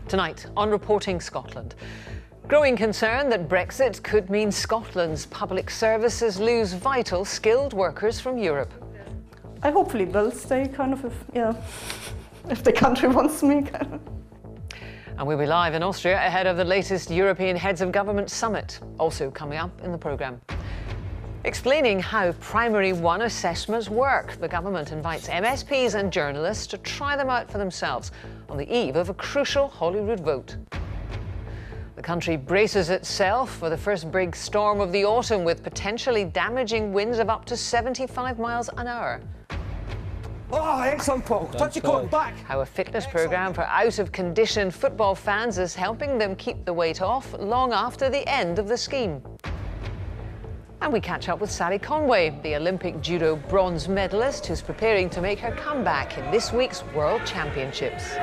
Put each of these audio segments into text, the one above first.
Tonight on Reporting Scotland. Growing concern that Brexit could mean Scotland's public services lose vital skilled workers from Europe. I hopefully will stay, if the country wants me. And we'll be live in Austria ahead of the latest European Heads of Government Summit, also coming up in the programme. Explaining how Primary 1 assessments work, the government invites MSPs and journalists to try them out for themselves on the eve of a crucial Holyrood vote. The country braces itself for the first big storm of the autumn with potentially damaging winds of up to 75 miles an hour. Oh, excellent, Paul. Touch your coat back. How a fitness programme for out-of-condition football fans is helping them keep the weight off long after the end of the scheme. And we catch up with Sally Conway, the Olympic judo bronze medalist who's preparing to make her comeback in this week's World Championships.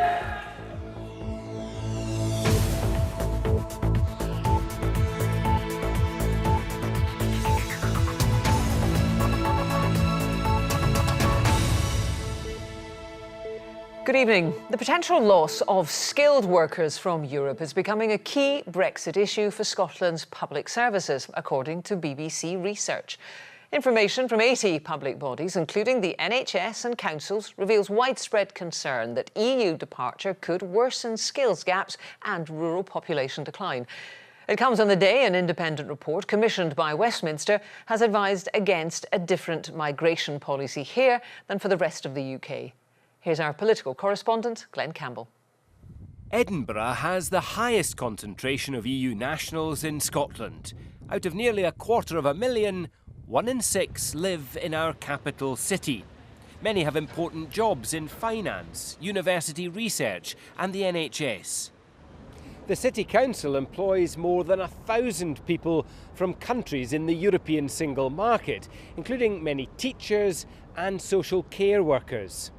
Good evening. The potential loss of skilled workers from Europe is becoming a key Brexit issue for Scotland's public services, according to BBC research. Information from 80 public bodies, including the NHS and councils, reveals widespread concern that EU departure could worsen skills gaps and rural population decline. It comes on the day an independent report commissioned by Westminster has advised against a different migration policy here than for the rest of the UK. Here's our political correspondent, Glenn Campbell. Edinburgh has the highest concentration of EU nationals in Scotland. Out of nearly 250,000, 1 in 6 live in our capital city. Many have important jobs in finance, university research and the NHS. The City Council employs more than 1,000 people from countries in the European single market, including many teachers and social care workers.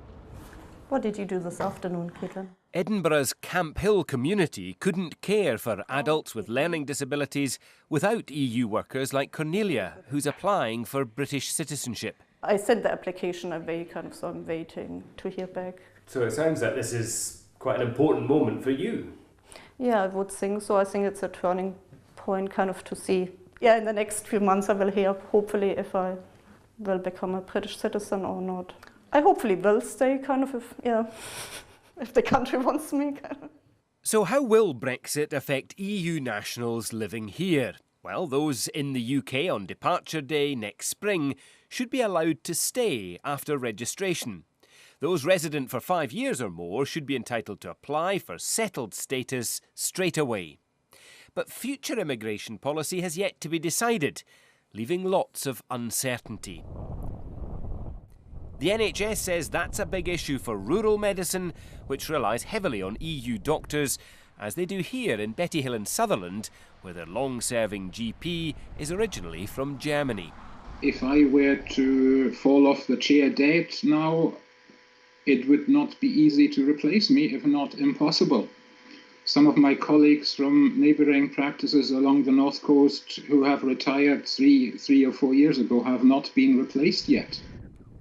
What did you do this afternoon, Caitlin? Edinburgh's Camp Hill community couldn't care for adults with learning disabilities without EU workers like Cornelia, who's applying for British citizenship. I sent the application away, so I'm waiting to hear back. So it sounds like this is quite an important moment for you. Yeah, I would think so. I think it's a turning point to see. Yeah, in the next few months I will hear, hopefully, if I will become a British citizen or not. I hopefully will stay, if the country wants me. So how will Brexit affect EU nationals living here? Well, those in the UK on departure day next spring should be allowed to stay after registration. Those resident for 5 years or more should be entitled to apply for settled status straight away. But future immigration policy has yet to be decided, leaving lots of uncertainty. The NHS says that's a big issue for rural medicine, which relies heavily on EU doctors, as they do here in Bettyhill in Sutherland, where their long-serving GP is originally from Germany. If I were to fall off the chair dead now, it would not be easy to replace me, if not impossible. Some of my colleagues from neighbouring practices along the north coast who have retired three or 4 years ago have not been replaced yet.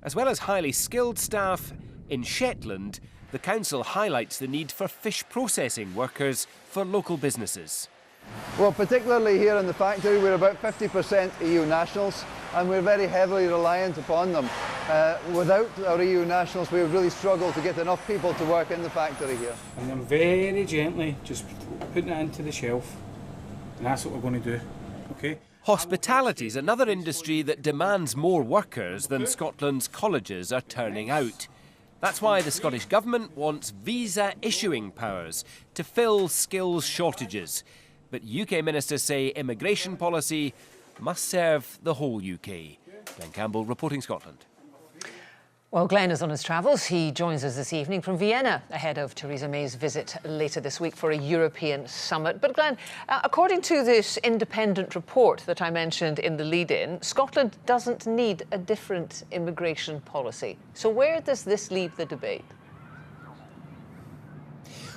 As well as highly skilled staff, in Shetland, the council highlights the need for fish processing workers for local businesses. Well, particularly here in the factory, we're about 50% EU nationals and we're very heavily reliant upon them. Without our EU nationals, we would really struggle to get enough people to work in the factory here. And I'm very gently just putting it into the shelf, and that's what we're going to do, okay? Hospitality is another industry that demands more workers than Scotland's colleges are turning out. That's why the Scottish Government wants visa issuing powers to fill skills shortages. But UK ministers say immigration policy must serve the whole UK. Glenn Campbell, Reporting Scotland. Well, Glenn is on his travels. He joins us this evening from Vienna ahead of Theresa May's visit later this week for a European summit. But Glenn, according to this independent report that I mentioned in the lead-in, Scotland doesn't need a different immigration policy. So where does this leave the debate?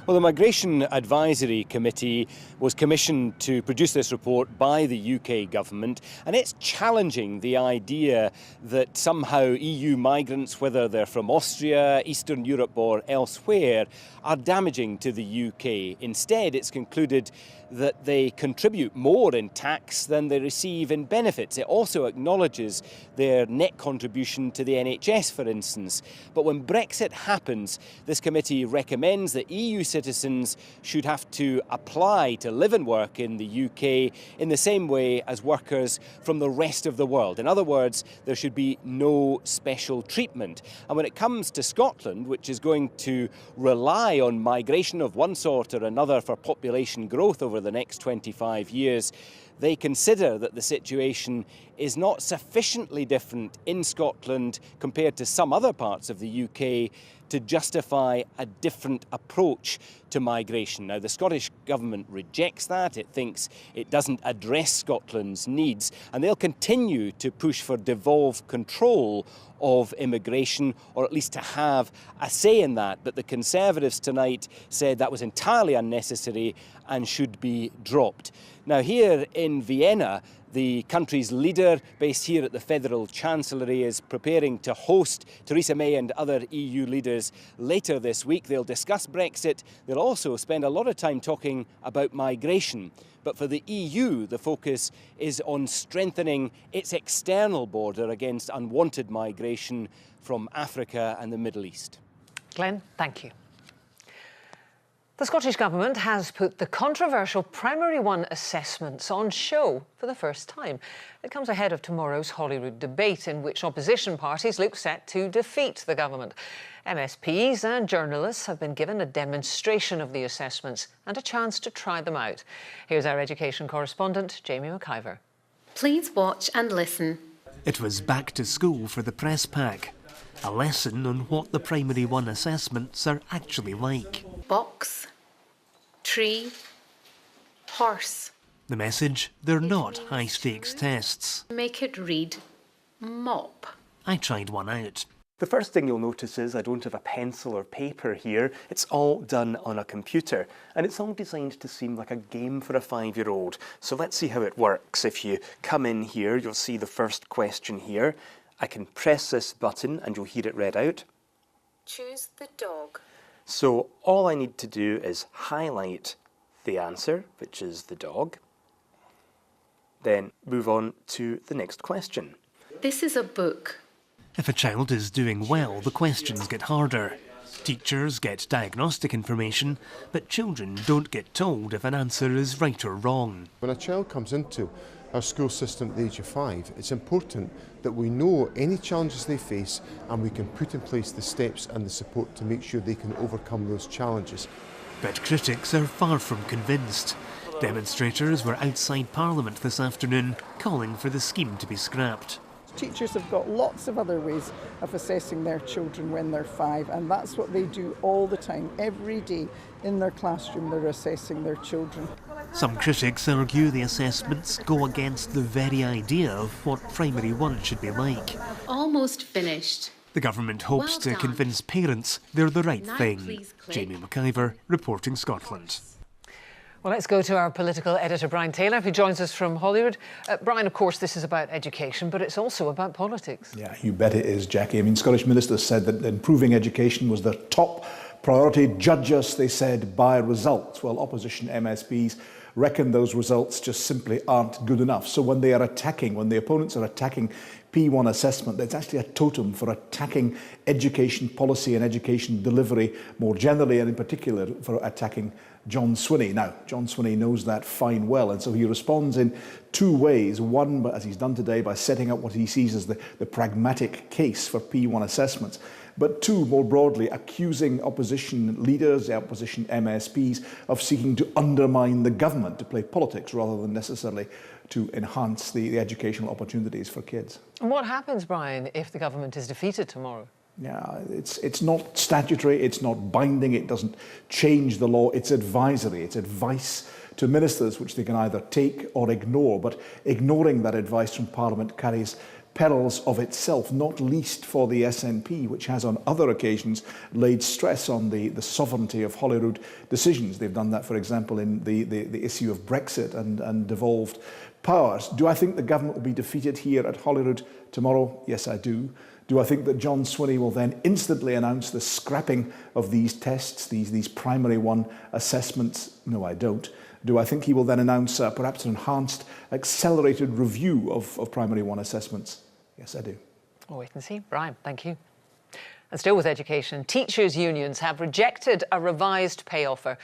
Well, the Migration Advisory Committee was commissioned to produce this report by the UK government, and it's challenging the idea that somehow EU migrants, whether they're from Austria, Eastern Europe or elsewhere, are damaging to the UK. Instead, it's concluded that they contribute more in tax than they receive in benefits. It also acknowledges their net contribution to the NHS, for instance. But when Brexit happens, this committee recommends that EU citizens should have to apply to live and work in the UK in the same way as workers from the rest of the world. In other words, there should be no special treatment. And when it comes to Scotland, which is going to rely on migration of one sort or another for population growth over the next 25 years, they consider that the situation is not sufficiently different in Scotland compared to some other parts of the UK to justify a different approach to migration. Now, the Scottish Government rejects that. It thinks it doesn't address Scotland's needs, and they'll continue to push for devolved control of immigration, or at least to have a say in that. But the Conservatives tonight said that was entirely unnecessary and should be dropped. Now, here in Vienna, the country's leader, based here at the Federal Chancellery, is preparing to host Theresa May and other EU leaders later this week. They'll discuss Brexit. They'll also spend a lot of time talking about migration. But for the EU, the focus is on strengthening its external border against unwanted migration from Africa and the Middle East. Glenn, thank you. The Scottish Government has put the controversial Primary 1 assessments on show for the first time. It comes ahead of tomorrow's Holyrood debate, in which opposition parties look set to defeat the government. MSPs and journalists have been given a demonstration of the assessments and a chance to try them out. Here's our education correspondent, Jamie McIver. Please watch and listen. It was back to school for the press pack. A lesson on what the Primary 1 assessments are actually like. Box, tree, horse. The message, they're not high-stakes tests. Make it read mop. I tried one out. The first thing you'll notice is I don't have a pencil or paper here. It's all done on a computer, and it's all designed to seem like a game for a 5-year-old. So let's see how it works. If you come in here, you'll see the first question here. I can press this button and you'll hear it read out. Choose the dog. So all I need to do is highlight the answer, which is the dog, then move on to the next question. This is a book. If a child is doing well, the questions get harder. Teachers get diagnostic information, but children don't get told if an answer is right or wrong. When a child comes into our school system at the age of 5, it's important that we know any challenges they face and we can put in place the steps and the support to make sure they can overcome those challenges. But critics are far from convinced. Demonstrators were outside Parliament this afternoon calling for the scheme to be scrapped. Teachers have got lots of other ways of assessing their children when they're 5, and that's what they do all the time. Every day in their classroom they're assessing their children. Some critics argue the assessments go against the very idea of what Primary 1 should be like. Almost finished. The government hopes to convince parents they're the right thing. Jamie McIver, reporting Scotland. Well, let's go to our political editor, Brian Taylor, who joins us from Holyrood. Brian, of course, this is about education, but it's also about politics. Yeah, you bet it is, Jackie. I mean, Scottish ministers said that improving education was their top priority. Judge us, they said, by results. Well, opposition MSPs reckon those results just simply aren't good enough. So when they are attacking, when the opponents are attacking P1 assessment, that's actually a totem for attacking education policy and education delivery more generally, and in particular for attacking John Swinney. Now, John Swinney knows that fine well, and so he responds in two ways. One, as he's done today, by setting up what he sees as the pragmatic case for P1 assessments. But two, more broadly, accusing opposition leaders, opposition MSPs, of seeking to undermine the government, to play politics rather than necessarily to enhance the educational opportunities for kids. And what happens, Brian, if the government is defeated tomorrow? Yeah, it's not statutory, it's not binding, it doesn't change the law, it's advisory, it's advice to ministers which they can either take or ignore, but ignoring that advice from Parliament carries perils of itself, not least for the SNP, which has on other occasions laid stress on the sovereignty of Holyrood decisions. They've done that, for example, in the issue of Brexit and devolved powers. Do I think the government will be defeated here at Holyrood tomorrow? Yes, I do. Do I think that John Swinney will then instantly announce the scrapping of these tests, these primary one assessments? No, I don't. Do I think he will then announce perhaps an enhanced, accelerated review of primary one assessments? Yes, I do. We'll wait and see. Brian, thank you. And still with education, teachers' unions have rejected a revised pay offer.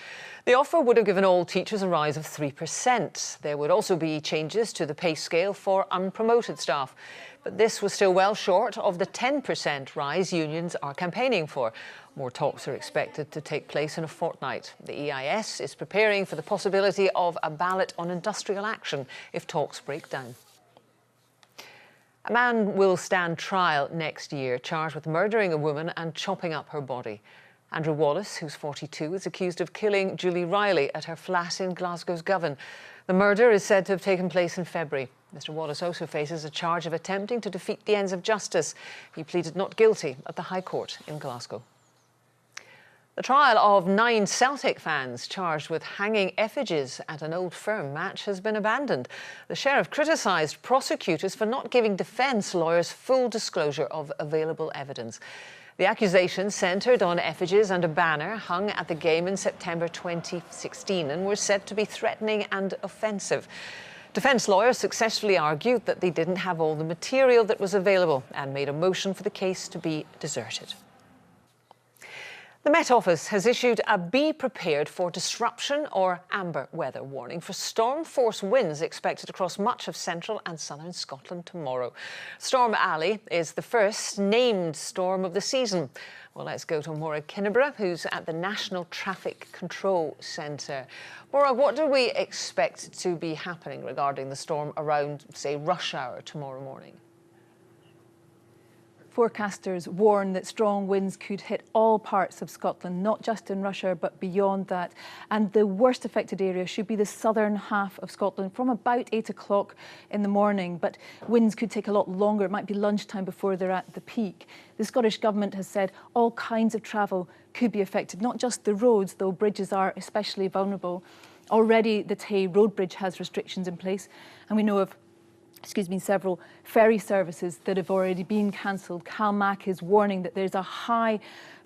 The offer would have given all teachers a rise of 3%. There would also be changes to the pay scale for unpromoted staff. But this was still well short of the 10% rise unions are campaigning for. More talks are expected to take place in a fortnight. The EIS is preparing for the possibility of a ballot on industrial action if talks break down. A man will stand trial next year, charged with murdering a woman and chopping up her body. Andrew Wallace, who's 42, is accused of killing Julie Riley at her flat in Glasgow's Govan. The murder is said to have taken place in February. Mr. Wallace also faces a charge of attempting to defeat the ends of justice. He pleaded not guilty at the High Court in Glasgow. The trial of 9 Celtic fans charged with hanging effigies at an Old Firm match has been abandoned. The Sheriff criticised prosecutors for not giving defence lawyers full disclosure of available evidence. The accusations centred on effigies and a banner hung at the game in September 2016 and were said to be threatening and offensive. Defence lawyers successfully argued that they didn't have all the material that was available and made a motion for the case to be deserted. The Met Office has issued a be prepared for disruption or amber weather warning for storm force winds expected across much of central and southern Scotland tomorrow. Storm Ali is the first named storm of the season. Well, let's go to Maura Kinneborough, who's at the National Traffic Control Centre. Maura, what do we expect to be happening regarding the storm around, say, rush hour tomorrow morning? Forecasters warn that strong winds could hit all parts of Scotland, not just in rush hour, but beyond that. And the worst affected area should be the southern half of Scotland from about 8 o'clock in the morning. But winds could take a lot longer. It might be lunchtime before they're at the peak. The Scottish Government has said all kinds of travel could be affected, not just the roads, though bridges are especially vulnerable. Already the Tay Road Bridge has restrictions in place, and we know of several ferry services that have already been cancelled. CalMac is warning that there's a high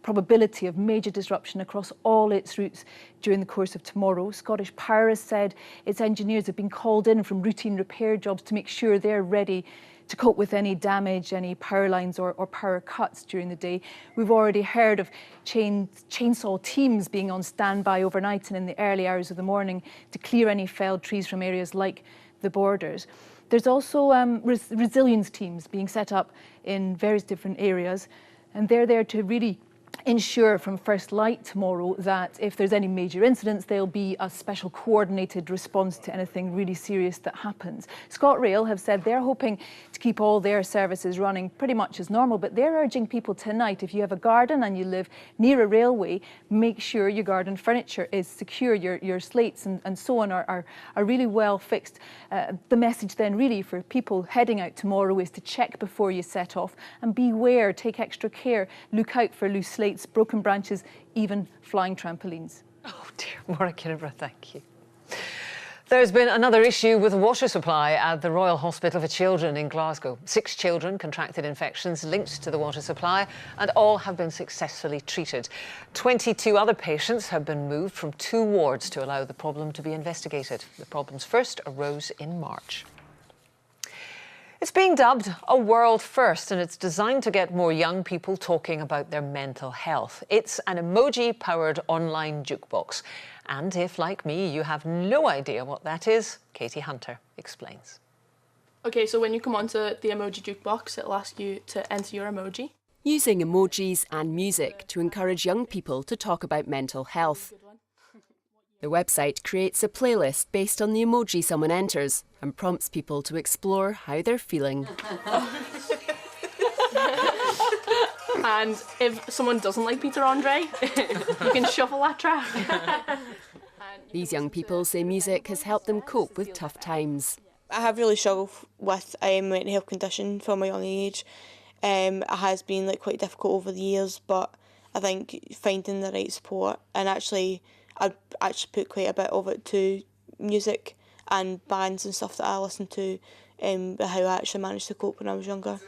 probability of major disruption across all its routes during the course of tomorrow. Scottish Power has said its engineers have been called in from routine repair jobs to make sure they're ready to cope with any damage, any power lines or power cuts during the day. We've already heard of chainsaw teams being on standby overnight and in the early hours of the morning to clear any felled trees from areas like the Borders. There's also resilience teams being set up in various different areas, and they're there to really ensure from first light tomorrow that if there's any major incidents, there'll be a special coordinated response to anything really serious that happens. ScotRail have said they're hoping to keep all their services running pretty much as normal, but they're urging people tonight, if you have a garden and you live near a railway, make sure your garden furniture is secure, your slates and so on are really well fixed. The message then really for people heading out tomorrow is to check before you set off and beware, take extra care, look out for loose slates, broken branches, even flying trampolines. Oh dear, Maura Kinneborough, thank you. There's been another issue with the water supply at the Royal Hospital for Children in Glasgow. 6 children contracted infections linked to the water supply and all have been successfully treated. 22 other patients have been moved from 2 wards to allow the problem to be investigated. The problems first arose in March. It's being dubbed a world first, and it's designed to get more young people talking about their mental health. It's an emoji-powered online jukebox. And if, like me, you have no idea what that is, Katie Hunter explains. Okay, so when you come onto the emoji jukebox, it'll ask you to enter your emoji. Using emojis and music to encourage young people to talk about mental health. The website creates a playlist based on the emoji someone enters and prompts people to explore how they're feeling. And if someone doesn't like Peter Andre, you can shuffle that track. These young people say music has helped them cope with tough times. I have really struggled with a mental health condition from a young age. It has been quite difficult over the years, but I think finding the right support, and I actually put quite a bit of it to music and bands and stuff that I listen to, how I actually managed to cope when I was younger.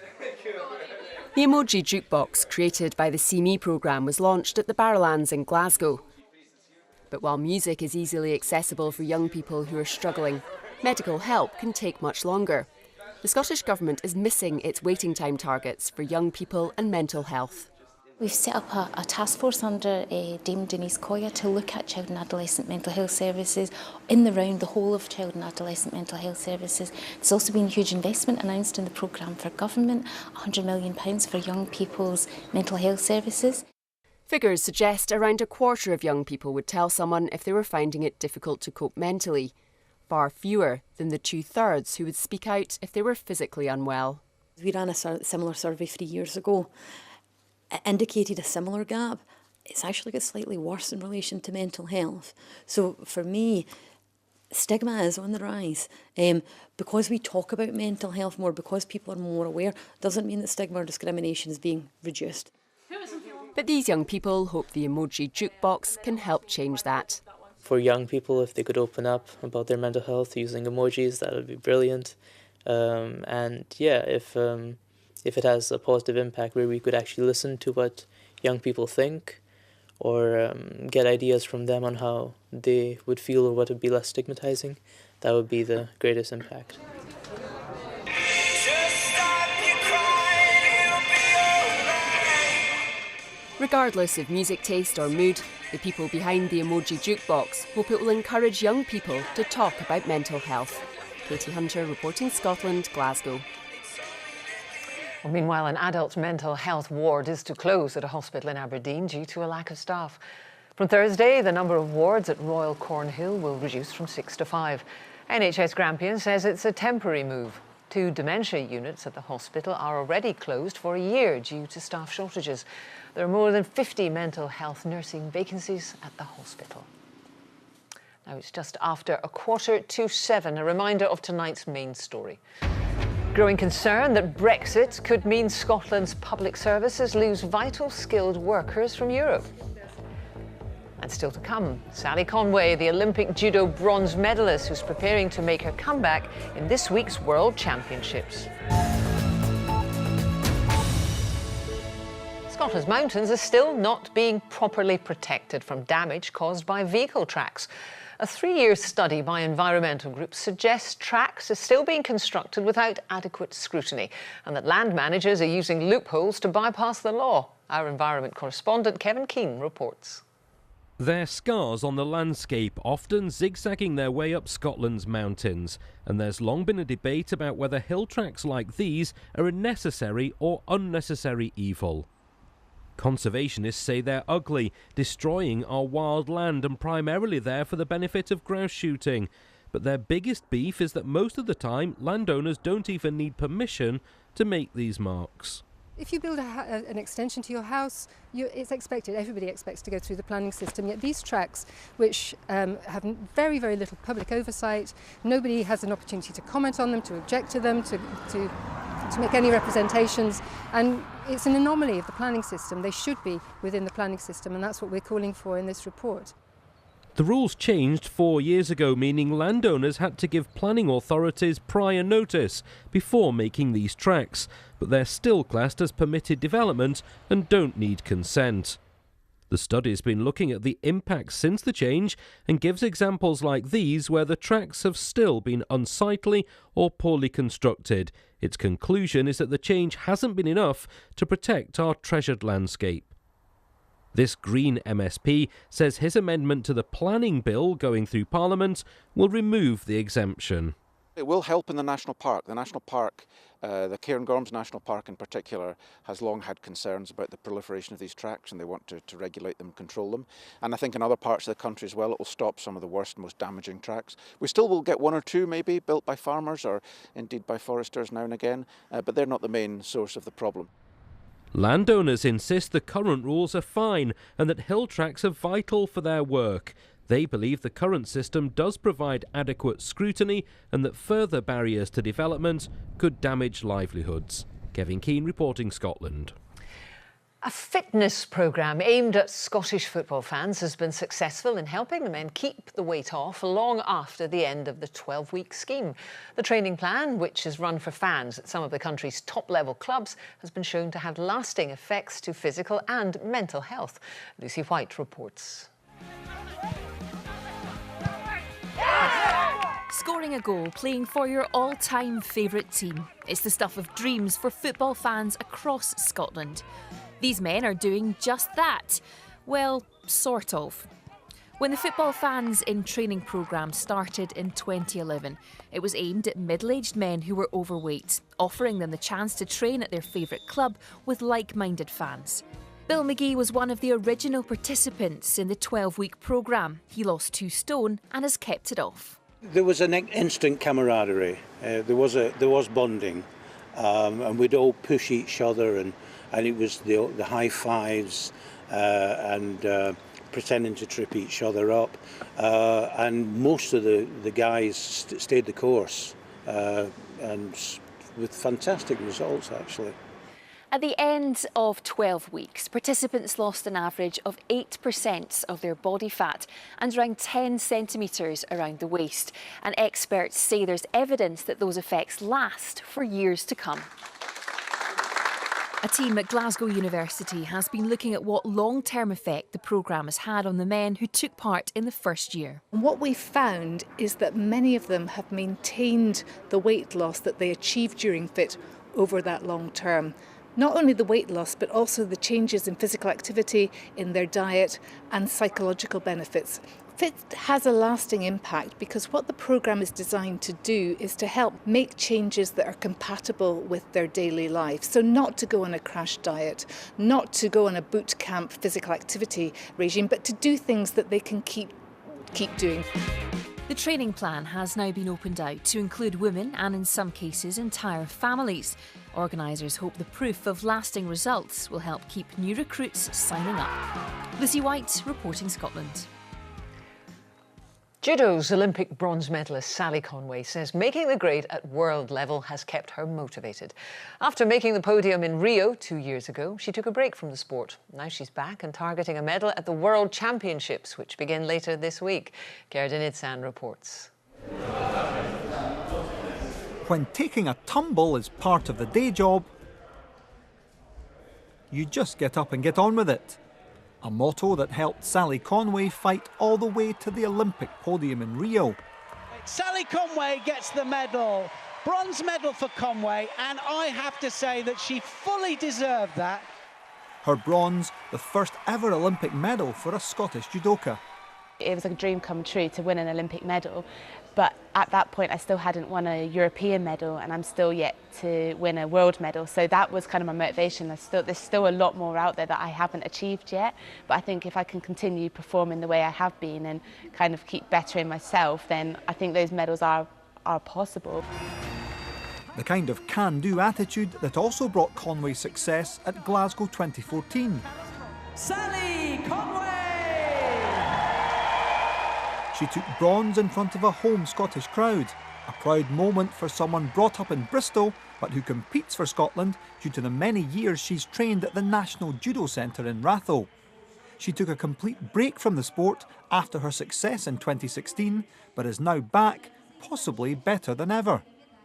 The Emoji Jukebox, created by the See Me programme, was launched at the Barrowlands in Glasgow. But while music is easily accessible for young people who are struggling, medical help can take much longer. The Scottish Government is missing its waiting time targets for young people and mental health. We've set up a task force under Dame Denise Coya to look at child and adolescent mental health services in the round, the whole of child and adolescent mental health services. There's also been a huge investment announced in the programme for government, £100 million for young people's mental health services. Figures suggest around a quarter of young people would tell someone if they were finding it difficult to cope mentally, far fewer than the 2/3 who would speak out if they were physically unwell. We ran a similar survey 3 years ago. It indicated a similar gap. It's actually got slightly worse in relation to mental health. So for me, stigma is on the rise. Because we talk about mental health more, because people are more aware, doesn't mean that stigma or discrimination is being reduced. But these young people hope the Emoji Jukebox can help change that. For young people, if they could open up about their mental health using emojis, that would be brilliant. And yeah, if it has a positive impact where we could actually listen to what young people think, or get ideas from them on how they would feel or what would be less stigmatizing, that would be the greatest impact. Regardless of music taste or mood, the people behind the Emoji Jukebox hope it will encourage young people to talk about mental health. Katie Hunter, reporting Scotland, Glasgow. Well, meanwhile, an adult mental health ward is to close at a hospital in Aberdeen due to a lack of staff. From Thursday, the number of wards at Royal Cornhill will reduce from 6 to 5. NHS Grampian says it's a temporary move. 2 dementia units at the hospital are already closed for a year due to staff shortages. There are more than 50 mental health nursing vacancies at the hospital. Now it's just after 6:45. A reminder of tonight's main story. Growing concern that Brexit could mean Scotland's public services lose vital skilled workers from Europe. And still to come, Sally Conway, the Olympic judo bronze medalist who's preparing to make her comeback in this week's World Championships. Scotland's mountains are still not being properly protected from damage caused by vehicle tracks. A 3-year study by environmental groups suggests tracks are still being constructed without adequate scrutiny and that land managers are using loopholes to bypass the law. Our environment correspondent Kevin Keane reports. They're scars on the landscape, often zigzagging their way up Scotland's mountains. And there's long been a debate about whether hill tracks like these are a necessary or unnecessary evil. Conservationists say they're ugly, destroying our wild land and primarily there for the benefit of grouse shooting. But their biggest beef is that most of the time landowners don't even need permission to make these marks. If you build an extension to your house, it's expected, everybody expects to go through the planning system, yet these tracks, which have very, very little public oversight, nobody has an opportunity to comment on them, to object to them, to make any representations, and it's an anomaly of the planning system. They should be within the planning system, and that's what we're calling for in this report. The rules changed 4 years ago, meaning landowners had to give planning authorities prior notice before making these tracks, but they're still classed as permitted development and don't need consent. The study's been looking at the impacts since the change and gives examples like these where the tracks have still been unsightly or poorly constructed. Its conclusion is that the change hasn't been enough to protect our treasured landscape. This Green MSP says his amendment to the planning bill going through Parliament will remove the exemption. It will help in the national park. The national park, the Cairngorms National Park in particular, has long had concerns about the proliferation of these tracks and they want to regulate them, control them. And I think in other parts of the country as well, it will stop some of the worst, most damaging tracks. We still will get 1 or 2 maybe built by farmers or indeed by foresters now and again, but they're not the main source of the problem. Landowners insist the current rules are fine and that hill tracks are vital for their work. They believe the current system does provide adequate scrutiny and that further barriers to development could damage livelihoods. Kevin Keane reporting Scotland. A fitness programme aimed at Scottish football fans has been successful in helping the men keep the weight off long after the end of the 12-week scheme. The training plan, which is run for fans at some of the country's top-level clubs, has been shown to have lasting effects to physical and mental health. Lucy White reports. Scoring a goal, playing for your all-time favourite team. It's the stuff of dreams for football fans across Scotland. These men are doing just that. Well, sort of. When the Football Fans in Training programme started in 2011, it was aimed at middle-aged men who were overweight, offering them the chance to train at their favourite club with like-minded fans. Bill McGee was one of the original participants in the 12-week programme. He lost 2 stone and has kept it off. There was an instant camaraderie. There was bonding, and we'd all push each other, and it was the high fives and pretending to trip each other up. And most of the guys stayed the course, and with fantastic results actually. At the end of 12 weeks, participants lost an average of 8% of their body fat and around 10 centimetres around the waist. And experts say there's evidence that those effects last for years to come. A team at Glasgow University has been looking at what long-term effect the programme has had on the men who took part in the first year. What we found is that many of them have maintained the weight loss that they achieved during FIT over that long term. Not only the weight loss, but also the changes in physical activity, in their diet and psychological benefits. FIT has a lasting impact because what the programme is designed to do is to help make changes that are compatible with their daily life. So not to go on a crash diet, not to go on a boot camp physical activity regime, but to do things that they can keep doing. The training plan has now been opened out to include women and, in some cases, entire families. Organisers hope the proof of lasting results will help keep new recruits signing up. Lucy White, reporting Scotland. Judo's Olympic bronze medalist Sally Conway says making the grade at world level has kept her motivated. After making the podium in Rio 2 years ago, she took a break from the sport. Now she's back and targeting a medal at the World Championships, which begin later this week. Gerda Nidsan reports. When taking a tumble is part of the day job, you just get up and get on with it. A motto that helped Sally Conway fight all the way to the Olympic podium in Rio. Sally Conway gets the medal, bronze medal for Conway, and I have to say that she fully deserved that. Her bronze, the first ever Olympic medal for a Scottish judoka. It was a dream come true to win an Olympic medal, but at that point I still hadn't won a European medal and I'm still yet to win a world medal. So that was kind of my motivation. There's still a lot more out there that I haven't achieved yet, but I think if I can continue performing the way I have been and kind of keep bettering myself, then I think those medals are possible. The kind of can-do attitude that also brought Conway success at Glasgow 2014. Sally Conway! She took bronze in front of a home Scottish crowd, a proud moment for someone brought up in Bristol but who competes for Scotland due to the many years she's trained at the National Judo Centre in Ratho. She took a complete break from the sport after her success in 2016, but is now back, possibly better than ever.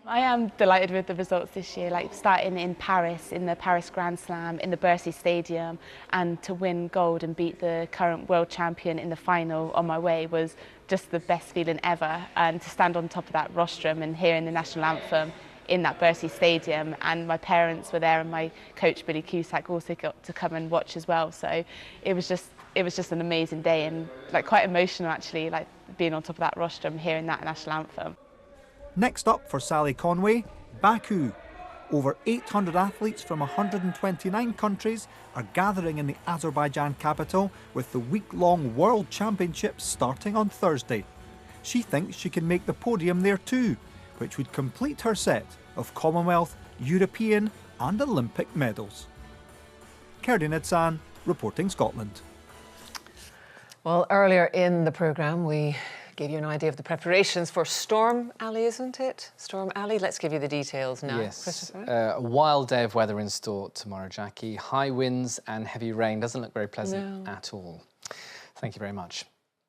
I am delighted with the results this year, like starting in Paris, in the Paris Grand Slam, in the Bercy Stadium, and to win gold and beat the current world champion in the final on my way was just the best feeling ever. And to stand on top of that rostrum and hearing the national anthem in that Bercy Stadium, and my parents were there and my coach Billy Cusack also got to come and watch as well. So it was just an amazing day and like quite emotional actually, like being on top of that rostrum, hearing that national anthem. Next up for Sally Conway, Baku. Over 800 athletes from 129 countries are gathering in the Azerbaijan capital with the week-long World Championships starting on Thursday. She thinks she can make the podium there too, which would complete her set of Commonwealth, European and Olympic medals. Gerda Nidsan, reporting Scotland. Well, earlier in the programme, we gave you an idea of the preparations for Storm Alley, isn't it? Storm Alley. Let's give you the details now. Yes. Christopher? A wild day of weather in store tomorrow, Jackie. High winds and heavy rain. Doesn't look very pleasant at all. Thank you very much.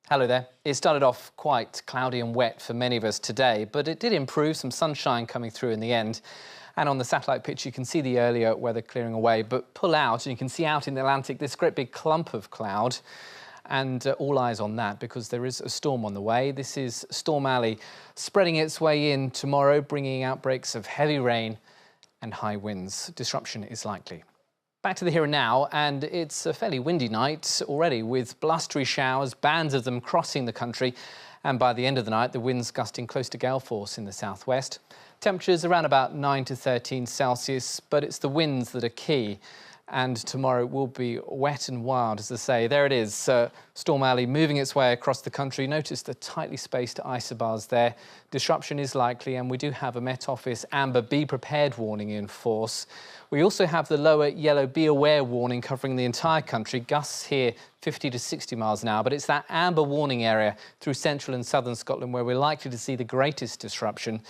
Hello there. It started off quite cloudy and wet for many of us today, but it did improve, some sunshine coming through in the end. And on the satellite picture, you can see the earlier weather clearing away, but pull out and you can see out in the Atlantic this great big clump of cloud. And all eyes on that because there is a storm on the way. This is Storm Alley spreading its way in tomorrow, bringing outbreaks of heavy rain and high winds. Disruption is likely. Back to the here and now, and it's a fairly windy night already with blustery showers, bands of them crossing the country. And by the end of the night, the winds gusting close to gale force in the southwest. Temperatures around about 9 to 13 Celsius, but it's the winds that are key. And tomorrow will be wet and wild, as I say. There it is, Storm Alley moving its way across the country. Notice the tightly spaced isobars there. Disruption is likely, and we do have a Met Office amber be prepared warning in force. We also have the lower yellow be aware warning covering the entire country. Gusts here 50 to 60 miles an hour, but it's that amber warning area through central and southern Scotland where we're likely to see the greatest disruption.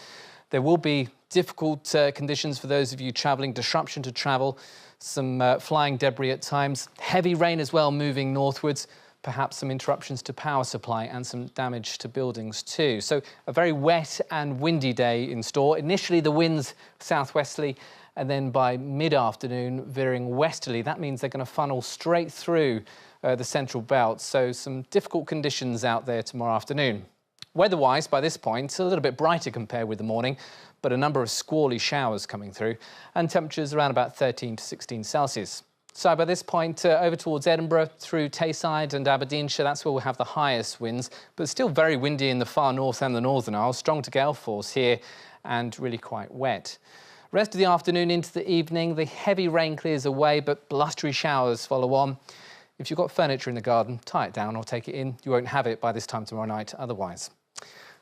There will be difficult conditions for those of you travelling, disruption to travel. Some flying debris at times, heavy rain as well moving northwards, perhaps some interruptions to power supply and some damage to buildings too. So a very wet and windy day in store. Initially the winds southwesterly and then by mid-afternoon veering westerly. That means they're going to funnel straight through the central belt. So some difficult conditions out there tomorrow afternoon. Weather-wise, by this point, it's a little bit brighter compared with the morning, but a number of squally showers coming through and temperatures around about 13 to 16 Celsius. So by this point, over towards Edinburgh, through Tayside and Aberdeenshire, that's where we'll have the highest winds, but still very windy in the far north and the Northern Isles, strong to gale force here and really quite wet. Rest of the afternoon into the evening, the heavy rain clears away, but blustery showers follow on. If you've got furniture in the garden, tie it down or take it in. You won't have it by this time tomorrow night otherwise.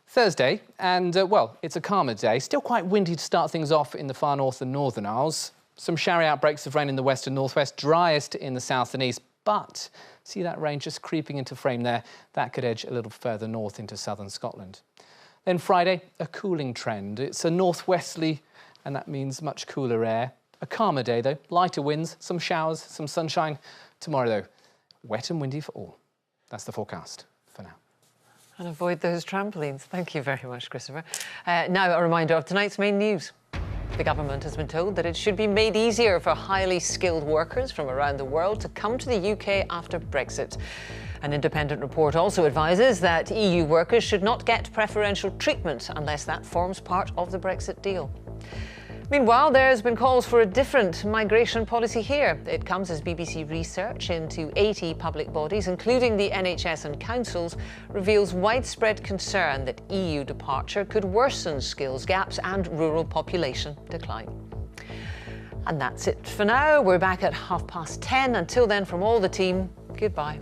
Thursday, and well, it's a calmer day. Still quite windy to start things off in the far north and Northern Isles. Some showery outbreaks of rain in the west and northwest, driest in the south and east. But see that rain just creeping into frame there? That could edge a little further north into southern Scotland. Then Friday, a cooling trend. It's a northwesterly, and that means much cooler air. A calmer day though, lighter winds, some showers, some sunshine. Tomorrow though, wet and windy for all. That's the forecast for now. And avoid those trampolines. Thank you very much, Christopher. Now, a reminder of tonight's main news. The government has been told that it should be made easier for highly skilled workers from around the world to come to the UK after Brexit. An independent report also advises that EU workers should not get preferential treatment unless that forms part of the Brexit deal. Meanwhile, there's been calls for a different migration policy here. It comes as BBC research into 80 public bodies, including the NHS and councils, reveals widespread concern that EU departure could worsen skills gaps and rural population decline. And that's it for now. We're back at 10:30. Until then, from all the team, goodbye.